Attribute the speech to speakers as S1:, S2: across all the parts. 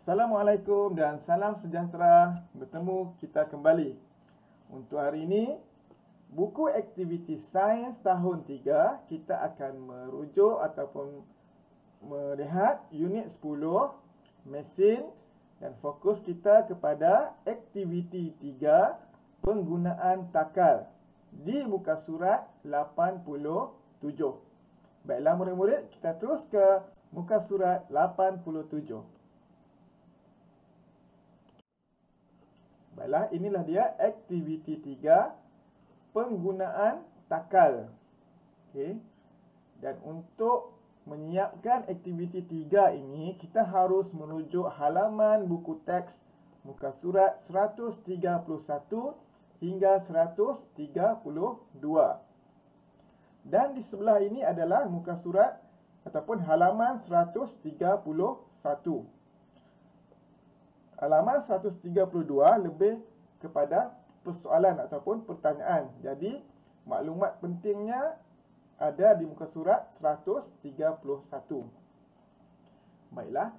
S1: Assalamualaikum dan salam sejahtera. Bertemu kita kembali. Untuk hari ini, buku aktiviti sains tahun 3, kita akan merujuk ataupun melihat unit 10, mesin, dan fokus kita kepada aktiviti 3, penggunaan takal di muka surat 87. Baiklah murid-murid, kita terus ke muka surat 87. Baiklah, inilah dia aktiviti 3, penggunaan takal. Okey. Dan untuk menyiapkan aktiviti 3 ini, kita harus merujuk halaman buku teks muka surat 131 hingga 132. Dan di sebelah ini adalah muka surat ataupun halaman 131. Halaman 132 lebih kepada persoalan ataupun pertanyaan. Jadi, maklumat pentingnya ada di muka surat 131. Baiklah,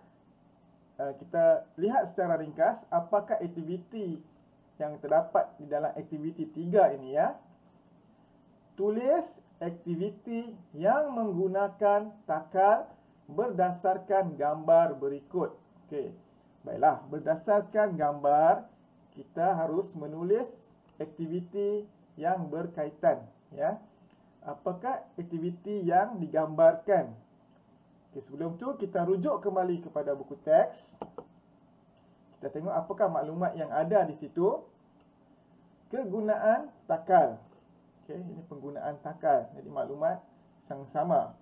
S1: kita lihat secara ringkas apakah aktiviti yang terdapat di dalam aktiviti 3 ini ya. Tulis aktiviti yang menggunakan takal berdasarkan gambar berikut. Okey. Baiklah, berdasarkan gambar, kita harus menulis aktiviti yang berkaitan. Ya. Apakah aktiviti yang digambarkan? Okay, sebelum tu, kita rujuk kembali kepada buku teks. Kita tengok apakah maklumat yang ada di situ. Kegunaan takal. Okay, ini penggunaan takal. Jadi, maklumat sama.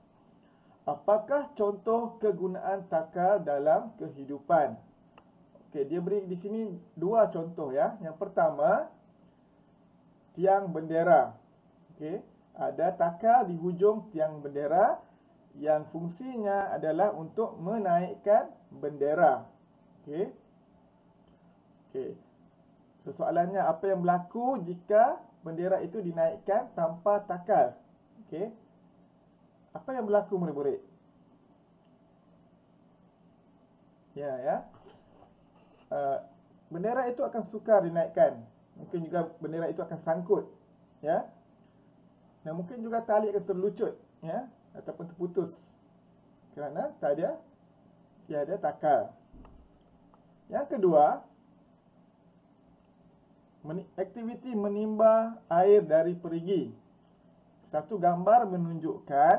S1: Apakah contoh kegunaan takal dalam kehidupan? Okey, dia beri di sini dua contoh ya. Yang pertama, tiang bendera. Okey, ada takal di hujung tiang bendera yang fungsinya adalah untuk menaikkan bendera. Okey. Okey. Soalannya, apa yang berlaku jika bendera itu dinaikkan tanpa takal? Okey. Apa yang berlaku murid-murid? Ya. Bendera itu akan sukar dinaikkan. Mungkin juga bendera itu akan sangkut, ya. Dan mungkin juga tali akan terlucut, ya, ataupun terputus kerana tiada takal. Yang kedua, aktiviti menimba air dari perigi. Satu gambar menunjukkan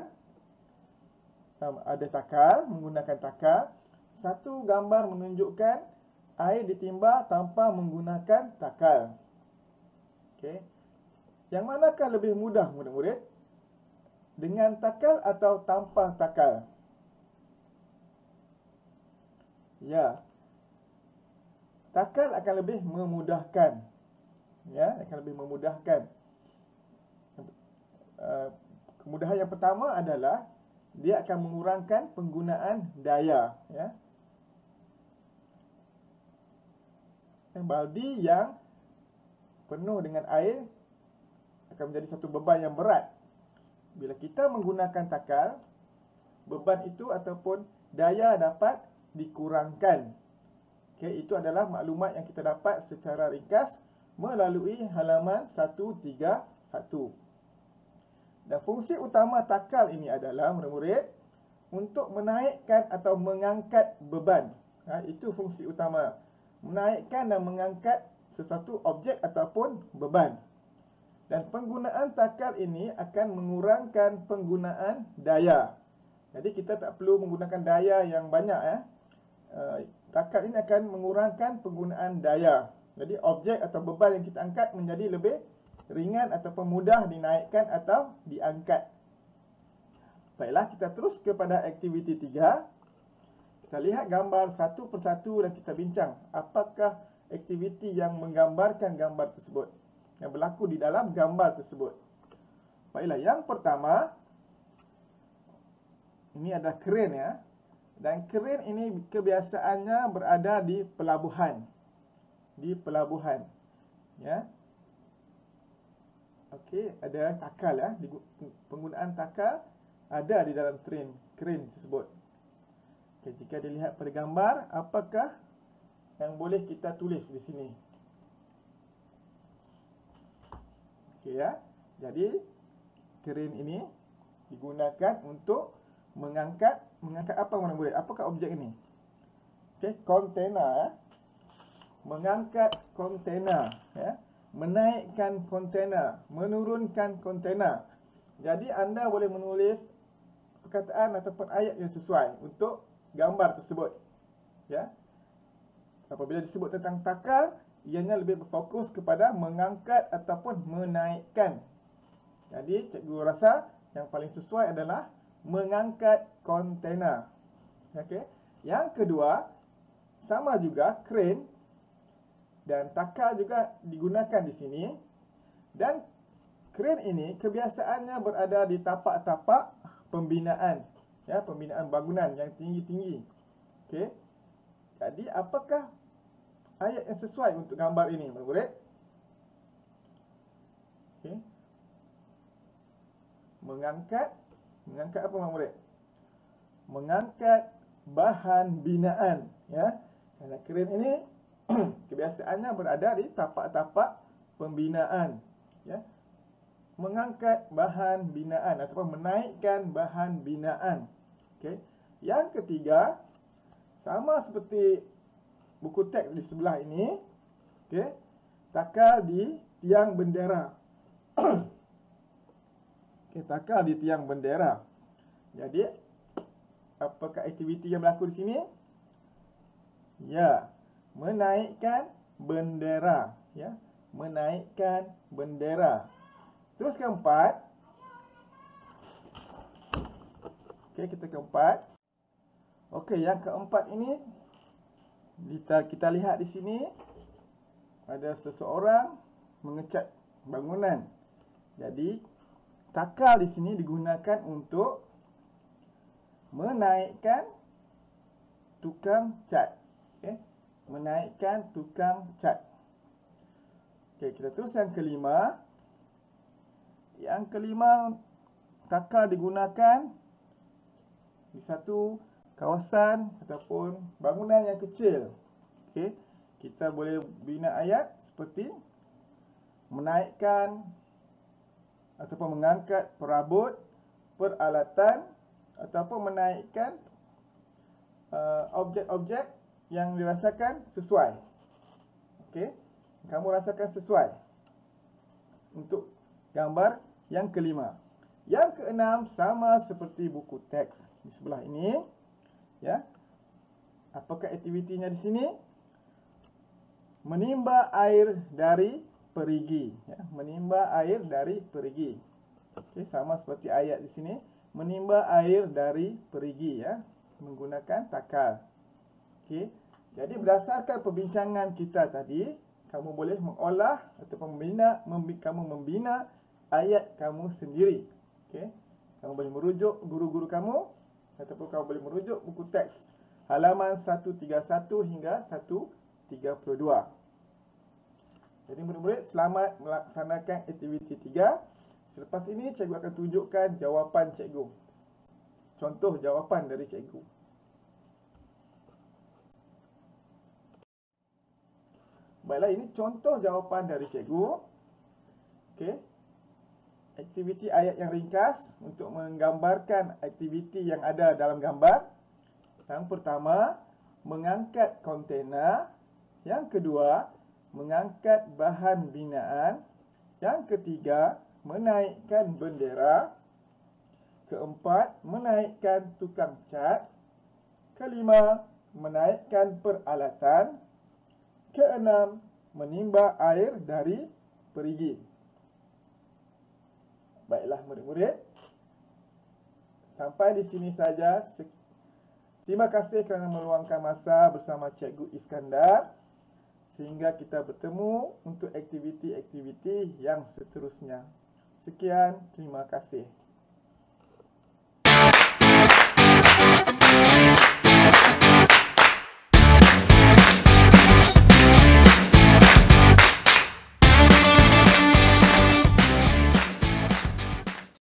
S1: ada takal, menggunakan takal. Satu gambar menunjukkan air ditimba tanpa menggunakan takal. Okey. Yang manakah lebih mudah murid-murid? Dengan takal atau tanpa takal? Ya. Takal akan lebih memudahkan. Ya, akan lebih memudahkan. Kemudahan yang pertama adalah dia akan mengurangkan penggunaan daya, ya. Baldi yang penuh dengan air akan menjadi satu beban yang berat. Bila kita menggunakan takal, beban itu ataupun daya dapat dikurangkan. Okey, itu adalah maklumat yang kita dapat secara ringkas melalui halaman 131. Dan fungsi utama takal ini adalah murid-murid untuk menaikkan atau mengangkat beban. Itu fungsi utama. Menaikkan dan mengangkat sesuatu objek ataupun beban. Dan penggunaan takal ini akan mengurangkan penggunaan daya. Jadi kita tak perlu menggunakan daya yang banyak. Takal ini akan mengurangkan penggunaan daya. Jadi objek atau beban yang kita angkat menjadi lebih ringan ataupun mudah dinaikkan atau diangkat. Baiklah, kita terus kepada aktiviti 3. Kita lihat gambar satu persatu dan kita bincang apakah aktiviti yang menggambarkan gambar tersebut, yang berlaku di dalam gambar tersebut. Baiklah, yang pertama, ini ada kren ya. Dan kren ini kebiasaannya berada di pelabuhan. Di pelabuhan. Ya. Okey, ada takal ya. Penggunaan takal ada di dalam kren tersebut. Okay, jika dilihat pada gambar, apakah yang boleh kita tulis di sini. Okey ya. Jadi crane ini digunakan untuk mengangkat apa murid-murid? Apakah objek ini? Okey, kontainer ya. Mengangkat kontainer ya. Menaikkan kontainer, menurunkan kontainer. Jadi anda boleh menulis perkataan ataupun ayat yang sesuai untuk gambar tersebut. Ya. Apabila disebut tentang takal, ianya lebih berfokus kepada mengangkat ataupun menaikkan. Jadi cikgu rasa yang paling sesuai adalah mengangkat kontainer. Okey. Yang kedua, sama juga crane dan takal juga digunakan di sini. Dan crane ini kebiasaannya berada di tapak-tapak pembinaan, ya, pembinaan bangunan yang tinggi-tinggi. Okey. Jadi apakah ayat yang sesuai untuk gambar ini, murid-murid? Okey. Mengangkat apa, murid? Mengangkat bahan binaan, ya. Kerana crane ini kebiasaannya berada di tapak-tapak pembinaan, ya. Mengangkat bahan binaan ataupun menaikkan bahan binaan. Okey. Yang ketiga, sama seperti buku teks di sebelah ini, okey. Takal di tiang bendera. Okey, takal di tiang bendera. Jadi apakah aktiviti yang berlaku di sini? Ya, menaikkan bendera, ya. Menaikkan bendera. Terus keempat. Okey, kita keempat. Okey, yang keempat ini kita lihat di sini ada seseorang mengecat bangunan. Jadi takal di sini digunakan untuk menaikkan tukang cat. Okey, menaikkan tukang cat. Okey, kita terus yang kelima. Yang kelima, takal digunakan di satu kawasan ataupun bangunan yang kecil. Okey, kita boleh bina ayat seperti menaikkan ataupun mengangkat perabot, peralatan ataupun menaikkan objek-objek yang dirasakan sesuai. Okey, kamu rasakan sesuai untuk gambar yang kelima. Yang keenam, sama seperti buku teks di sebelah ini, ya. Apakah aktivitinya di sini? Menimba air dari perigi, ya. Menimba air dari perigi. Okey, sama seperti ayat di sini, menimba air dari perigi, ya, menggunakan takal. Okey. Jadi berdasarkan perbincangan kita tadi, kamu boleh mengolah ataupun membina ayat kamu sendiri. Okey. Kamu boleh merujuk guru-guru kamu ataupun kamu boleh merujuk buku teks halaman 131 hingga 132. Jadi murid-murid, selamat melaksanakan aktiviti 3. Selepas ini cikgu akan tunjukkan jawapan cikgu. Contoh jawapan dari cikgu. Baiklah, ini contoh jawapan dari cikgu. Okey. Aktiviti ayat yang ringkas untuk menggambarkan aktiviti yang ada dalam gambar. Yang pertama, mengangkat kontainer. Yang kedua, mengangkat bahan binaan. Yang ketiga, menaikkan bendera. Keempat, menaikkan tukang cat. Kelima, menaikkan peralatan. Keenam, menimba air dari perigi. Baiklah murid-murid, sampai di sini saja. Terima kasih kerana meluangkan masa bersama Cikgu Iskandar. Sehingga kita bertemu untuk aktiviti-aktiviti yang seterusnya. Sekian, terima kasih.